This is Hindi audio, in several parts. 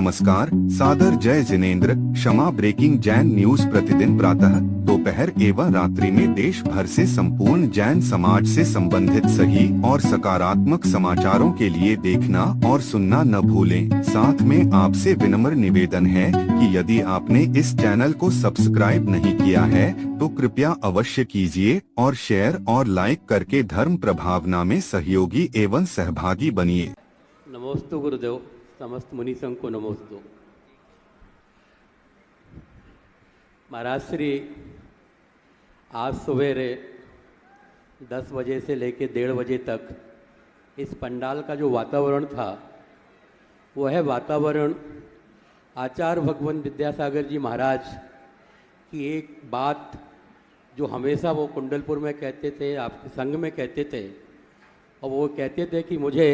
नमस्कार, सादर जय जिनेंद्र। क्षमा ब्रेकिंग जैन न्यूज प्रतिदिन प्रातः, दोपहर एवं रात्रि में देश भर से संपूर्ण जैन समाज से संबंधित सही और सकारात्मक समाचारों के लिए देखना और सुनना न भूलें। साथ में आपसे विनम्र निवेदन है कि यदि आपने इस चैनल को सब्सक्राइब नहीं किया है तो कृपया अवश्य कीजिए और शेयर और लाइक करके धर्म प्रभावना में सहयोगी एवं सहभागी बनिए। नमोस्तु गुरुदेव, समस्त मुनि संघ को नमोस्तु। महाराज श्री आज सवेरे 10 बजे से लेकर 1:30 बजे तक इस पंडाल का जो वातावरण था वह वातावरण आचार्य भगवान विद्यासागर जी महाराज की एक बात जो हमेशा वो कुंडलपुर में कहते थे, आपके संघ में कहते थे, और वो कहते थे कि मुझे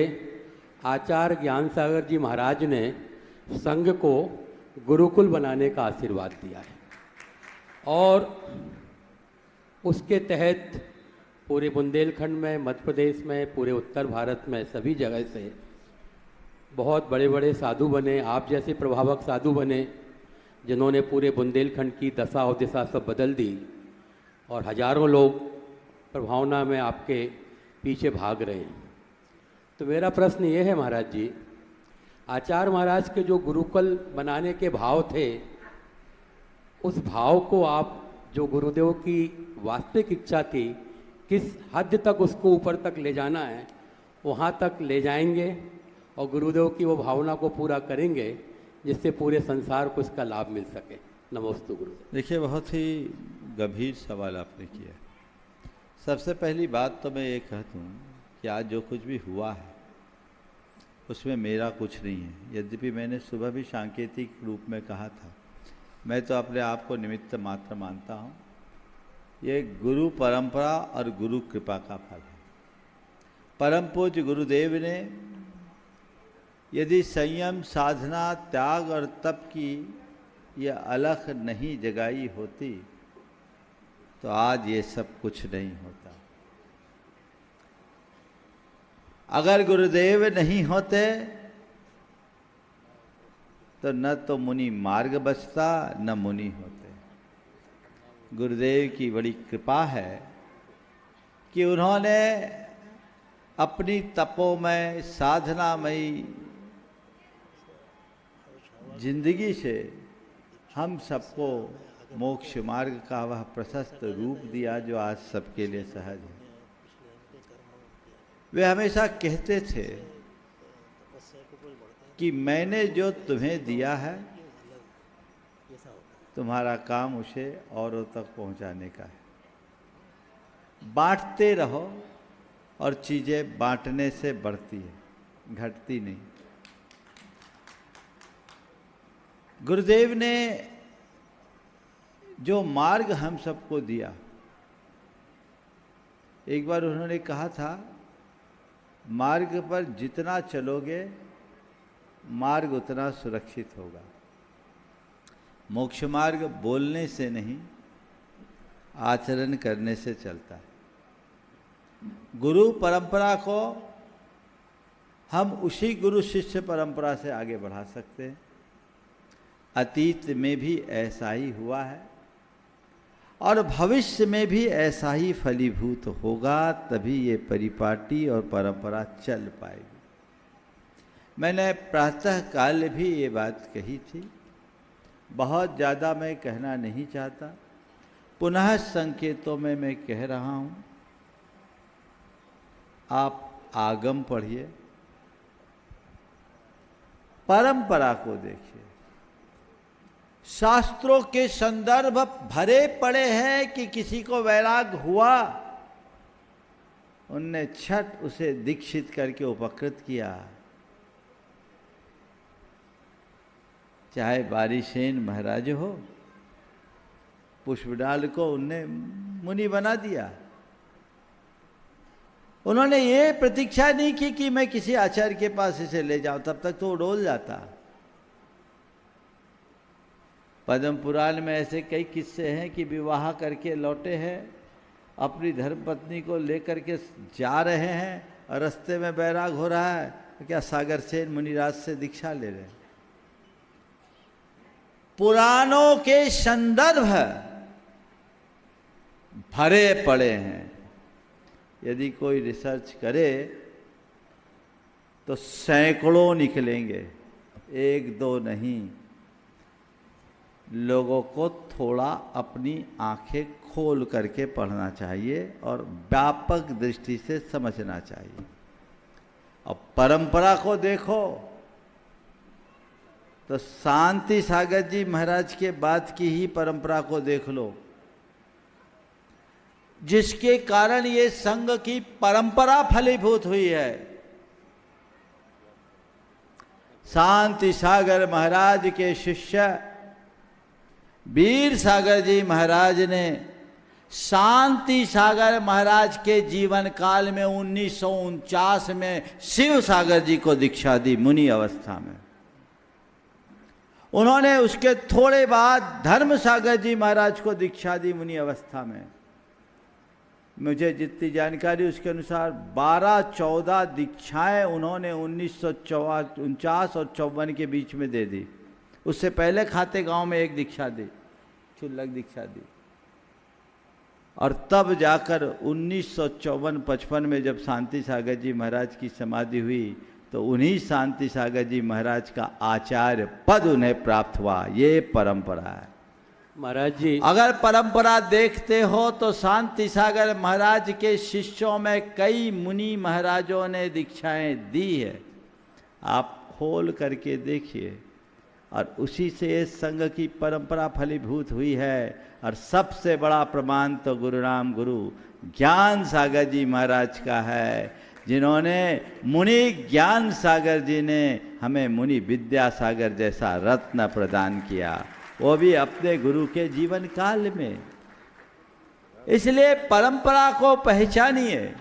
आचार्य ज्ञान सागर जी महाराज ने संघ को गुरुकुल बनाने का आशीर्वाद दिया है और उसके तहत पूरे बुंदेलखंड में, मध्य प्रदेश में, पूरे उत्तर भारत में सभी जगह से बहुत बड़े बड़े साधु बने, आप जैसे प्रभावक साधु बने जिन्होंने पूरे बुंदेलखंड की दशा और दिशा सब बदल दी और हजारों लोग प्रभावना में आपके पीछे भाग रहे हैं। तो मेरा प्रश्न ये है महाराज जी, आचार्य महाराज के जो गुरुकुल बनाने के भाव थे, उस भाव को आप जो गुरुदेव की वास्तविक इच्छा थी किस हद तक उसको ऊपर तक ले जाना है वहाँ तक ले जाएंगे और गुरुदेव की वो भावना को पूरा करेंगे जिससे पूरे संसार को इसका लाभ मिल सके। नमोस्तु गुरुदेव। देखिए, बहुत ही गंभीर सवाल आपने किया। सबसे पहली बात तो मैं ये कहता हूँ कि आज जो कुछ भी हुआ है उसमें मेरा कुछ नहीं है। यद्यपि मैंने सुबह भी सांकेतिक रूप में कहा था, मैं तो अपने आप को निमित्त मात्र मानता हूँ। ये गुरु परंपरा और गुरु कृपा का फल है। परम पूज्य गुरुदेव ने यदि संयम, साधना, त्याग और तप की यह अलख नहीं जगाई होती तो आज ये सब कुछ नहीं होता। अगर गुरुदेव नहीं होते तो न तो मुनि मार्ग बचता न मुनि होते। गुरुदेव की बड़ी कृपा है कि उन्होंने अपनी तपोमय, साधनामयी जिंदगी से हम सबको मोक्ष मार्ग का वह प्रशस्त रूप दिया जो आज सबके लिए सहज है। वे हमेशा कहते थे कि मैंने जो तुम्हें दिया है तुम्हारा काम उसे औरों तक पहुंचाने का है। बांटते रहो और चीजें बांटने से बढ़ती है, घटती नहीं। गुरुदेव ने जो मार्ग हम सबको दिया, एक बार उन्होंने कहा था, मार्ग पर जितना चलोगे मार्ग उतना सुरक्षित होगा। मोक्ष मार्ग बोलने से नहीं, आचरण करने से चलता है। गुरु परंपरा को हम उसी गुरु शिष्य परंपरा से आगे बढ़ा सकते हैं। अतीत में भी ऐसा ही हुआ है और भविष्य में भी ऐसा ही फलीभूत होगा, तभी ये परिपाटी और परंपरा चल पाएगी। मैंने प्रातः काल भी ये बात कही थी, बहुत ज़्यादा मैं कहना नहीं चाहता, पुनः संकेतों में मैं कह रहा हूँ। आप आगम पढ़िए, परंपरा को देखिए। शास्त्रों के संदर्भ भरे पड़े हैं कि किसी को वैराग हुआ, उनने छठ उसे दीक्षित करके उपकृत किया। चाहे बारीसेन महाराज हो, पुष्पडाल को उनने मुनि बना दिया। उन्होंने ये प्रतीक्षा नहीं की कि मैं किसी आचार्य के पास इसे ले जाऊं, तब तक तो वो डोल जाता। पद्म पुराण में ऐसे कई किस्से हैं कि विवाह करके लौटे हैं, अपनी धर्मपत्नी को लेकर के जा रहे हैं और रास्ते में बैराग हो रहा है, क्या सागर सेन मुनिराज से दीक्षा ले रहे हैं। पुराणों के संदर्भ भरे पड़े हैं। यदि कोई रिसर्च करे तो सैकड़ों निकलेंगे, एक दो नहीं। लोगों को थोड़ा अपनी आंखें खोल करके पढ़ना चाहिए और व्यापक दृष्टि से समझना चाहिए। अब परंपरा को देखो तो शांति सागर जी महाराज के बाद की ही परंपरा को देख लो, जिसके कारण ये संघ की परंपरा फलीभूत हुई है। शांति सागर महाराज के शिष्य वीर सागर जी महाराज ने शांति सागर महाराज के जीवन काल में 1949 में शिव सागर जी को दीक्षा दी मुनि अवस्था में। उन्होंने उसके थोड़े बाद धर्म सागर जी महाराज को दीक्षा दी मुनि अवस्था में। मुझे जितनी जानकारी उसके अनुसार 12-14 दीक्षाएं उन्होंने 1949 और 54 के बीच में दे दी। उससे पहले खाते गांव में एक दीक्षा दी, क्षुल्लक दीक्षा दी, और तब जाकर 1954-55 में जब शांति सागर जी महाराज की समाधि हुई तो उन्हीं शांति सागर जी महाराज का आचार्य पद उन्हें प्राप्त हुआ। ये परंपरा है महाराज जी। अगर परंपरा देखते हो तो शांति सागर महाराज के शिष्यों में कई मुनि महाराजों ने दीक्षाएं दी है, आप खोल करके देखिए। और उसी से इस संघ की परंपरा फलीभूत हुई है। और सबसे बड़ा प्रमाण तो गुरुराम गुरु ज्ञान सागर जी महाराज का है, जिन्होंने मुनि ज्ञान सागर जी ने हमें मुनि विद्या सागर जैसा रत्न प्रदान किया, वो भी अपने गुरु के जीवन काल में। इसलिए परंपरा को पहचानिए,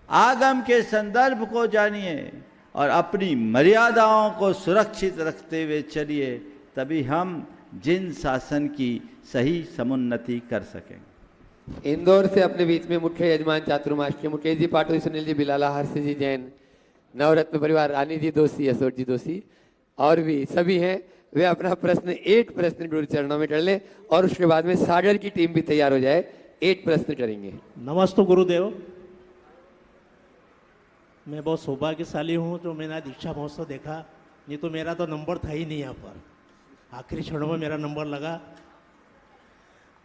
आगम के संदर्भ को जानिए और अपनी मर्यादाओं को सुरक्षित रखते हुए चलिए, तभी हम जिन शासन की सही समुन्नति कर सकेंगे। इंदौर से अपने बीच में मुख्य यजमान चातुर्मास मुकेश जी पाटोई, सुनील जी बिलाला, हर्ष जी जैन, नवरत्न परिवार, रानी जी दोषी, अशोक जी दोषी और भी सभी हैं। वे अपना प्रश्न 8 प्रश्न गुरु चरणों में कर ले और उसके बाद में सागर की टीम भी तैयार हो जाए। 8 प्रश्न करेंगे। नमस्ते गुरुदेव, मैं बहुत सौभाग्यशाली हूँ जो मैंने दीक्षा महोत्सव देखा, नहीं तो मेरा तो नंबर था ही नहीं यहाँ पर। आखिरी क्षणों में मेरा नंबर लगा।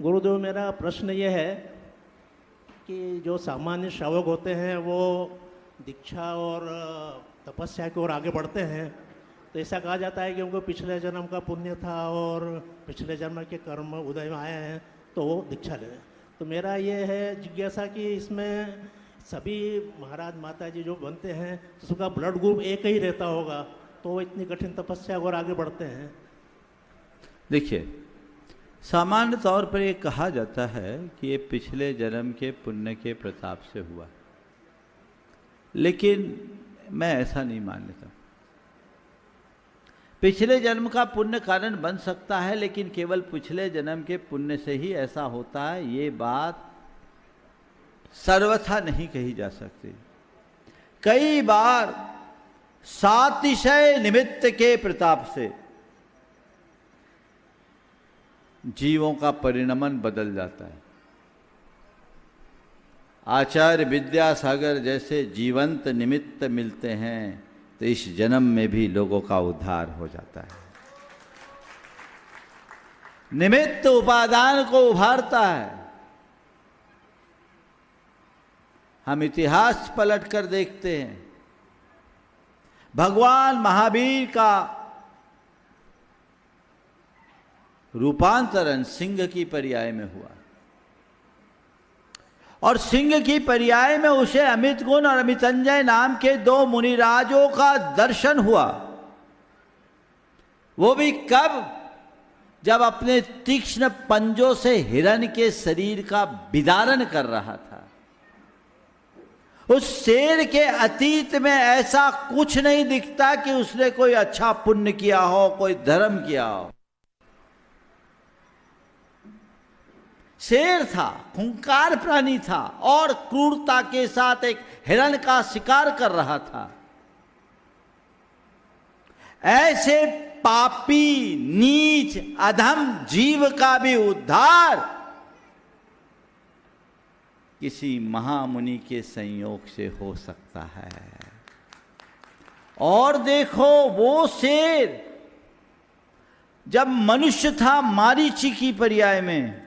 गुरुदेव, मेरा प्रश्न ये है कि जो सामान्य श्रावक होते हैं वो दीक्षा और तपस्या की ओर आगे बढ़ते हैं, तो ऐसा कहा जाता है कि उनको पिछले जन्म का पुण्य था और पिछले जन्म के कर्म उदय में आए हैं तो वो दीक्षा ले। तो मेरा ये है जिज्ञासा कि इसमें सभी महाराज माता जी जो बनते हैं तो उसका ब्लड ग्रुप एक ही रहता होगा, तो वो इतनी कठिन तपस्या और आगे बढ़ते हैं। देखिए, सामान्य तौर पर ये कहा जाता है कि ये पिछले जन्म के पुण्य के प्रताप से हुआ, लेकिन मैं ऐसा नहीं मान लेता। पिछले जन्म का पुण्य कारण बन सकता है, लेकिन केवल पिछले जन्म के पुण्य से ही ऐसा होता है, ये बात सर्वथा नहीं कही जा सकती। कई बार सातिशय निमित्त के प्रताप से जीवों का परिणमन बदल जाता है। आचार्य विद्यासागर जैसे जीवंत निमित्त मिलते हैं तो इस जन्म में भी लोगों का उद्धार हो जाता है। निमित्त उपादान को उभारता है। हम इतिहास पलट कर देखते हैं, भगवान महावीर का रूपांतरण सिंह की पर्याय में हुआ और सिंह की पर्याय में उसे अमित गुण और अमितंजय नाम के 2 मुनिराजों का दर्शन हुआ। वो भी कब? जब अपने तीक्ष्ण पंजों से हिरण के शरीर का विदारण कर रहा था। उस शेर के अतीत में ऐसा कुछ नहीं दिखता कि उसने कोई अच्छा पुण्य किया हो, कोई धर्म किया हो। शेर था, खूंखार प्राणी था और क्रूरता के साथ एक हिरण का शिकार कर रहा था। ऐसे पापी, नीच, अधम जीव का भी उद्धार किसी महामुनि के संयोग से हो सकता है। और देखो, वो शेर जब मनुष्य था मारीची की पर्याय में,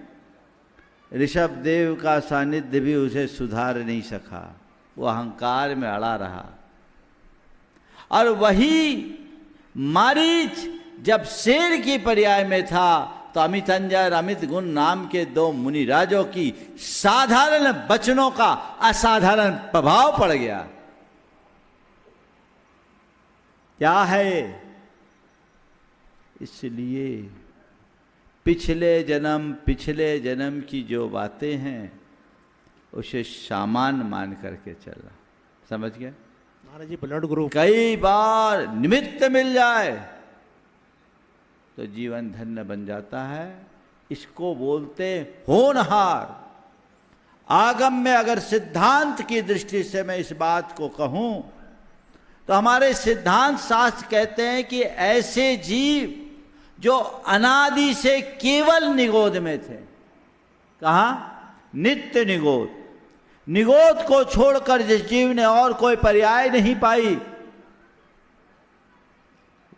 ऋषभ देव का सानिध्य भी उसे सुधार नहीं सका, वो अहंकार में अड़ा रहा। और वही मारीच जब शेर की पर्याय में था तो अमितंजर, अमित गुण नाम के दो मुनिराजों की साधारण वचनों का असाधारण प्रभाव पड़ गया। क्या है? इसलिए पिछले जन्म की जो बातें हैं उसे सामान्य मान करके चलना। समझ गए? महाराज जी, ब्लड ग्रुप कई बार निमित्त मिल जाए तो जीवन धन्य बन जाता है। इसको बोलते होनहार। आगम में अगर सिद्धांत की दृष्टि से मैं इस बात को कहूं तो हमारे सिद्धांत शास्त्र कहते हैं कि ऐसे जीव जो अनादि से केवल निगोद में थे, कहा? नित्य निगोद। निगोद को छोड़कर जिस जीव ने और कोई पर्याय नहीं पाई,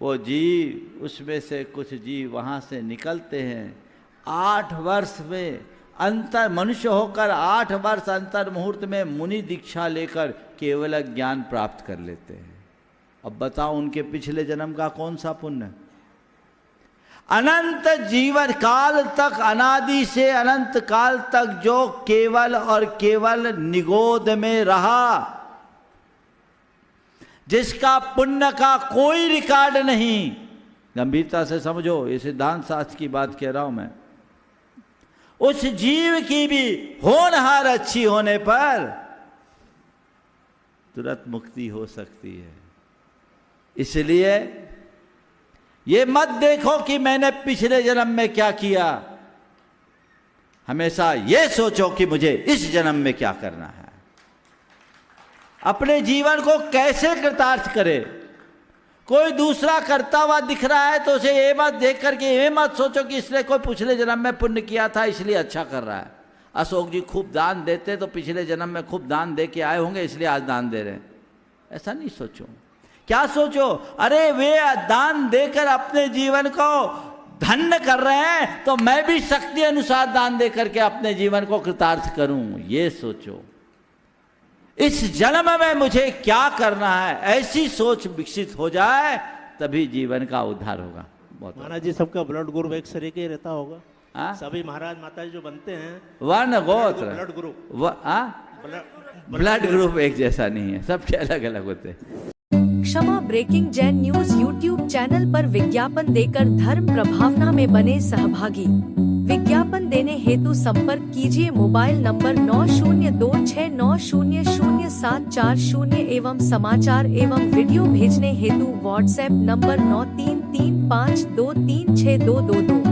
वो जीव, उसमें से कुछ जीव वहां से निकलते हैं 8 वर्ष में अंतर, मनुष्य होकर 8 वर्ष अंतर मुहूर्त में मुनि दीक्षा लेकर केवल ज्ञान प्राप्त कर लेते हैं। अब बताओ, उनके पिछले जन्म का कौन सा पुण्य? अनंत जीवन काल तक, अनादि से अनंत काल तक जो केवल और केवल निगोद में रहा, जिसका पुण्य का कोई रिकॉर्ड नहीं। गंभीरता से समझो, ये सिद्धांत शास्त्र की बात कह रहा हूं मैं। उस जीव की भी होनहार अच्छी होने पर तुरंत मुक्ति हो सकती है। इसलिए ये मत देखो कि मैंने पिछले जन्म में क्या किया, हमेशा ये सोचो कि मुझे इस जन्म में क्या करना है। अपने जीवन को कैसे कृतार्थ करे। कोई दूसरा करता हुआ दिख रहा है तो उसे ये मत देख करके ये मत सोचो कि इसने कोई पिछले जन्म में पुण्य किया था इसलिए अच्छा कर रहा है। अशोक जी खूब दान देते तो पिछले जन्म में खूब दान दे के आए होंगे इसलिए आज दान दे रहे हैं, ऐसा नहीं सोचो। क्या सोचो? अरे वे दान देकर अपने जीवन को धन्य कर रहे हैं तो मैं भी शक्ति अनुसार दान दे करके अपने जीवन को कृतार्थ करूं, ये सोचो। इस जन्म में मुझे क्या करना है, ऐसी सोच विकसित हो जाए तभी जीवन का उद्धार होगा। महाराज जी, सबका ब्लड ग्रुप एक सरीके रहता होगा? हाँ? सभी महाराज माता जी जो बनते हैं वर्ण गोत्र, ब्लड ग्रुप, ब्लड ग्रुप एक जैसा नहीं है, सबके अलग अलग होते हैं। Kshama breaking Jain news YouTube channel पर विज्ञापन देकर धर्म प्रभावना में बने सहभागी। विज्ञापन देने हेतु संपर्क कीजिए मोबाइल नंबर 9026900740 एवं समाचार एवं वीडियो भेजने हेतु WhatsApp number 9335236222।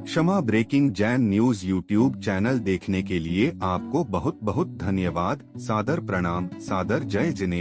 Kshama breaking Jain news YouTube channel देखने के लिए आपको बहुत बहुत धन्यवाद। सादर प्रणाम, सादर जय जिनेंद्र।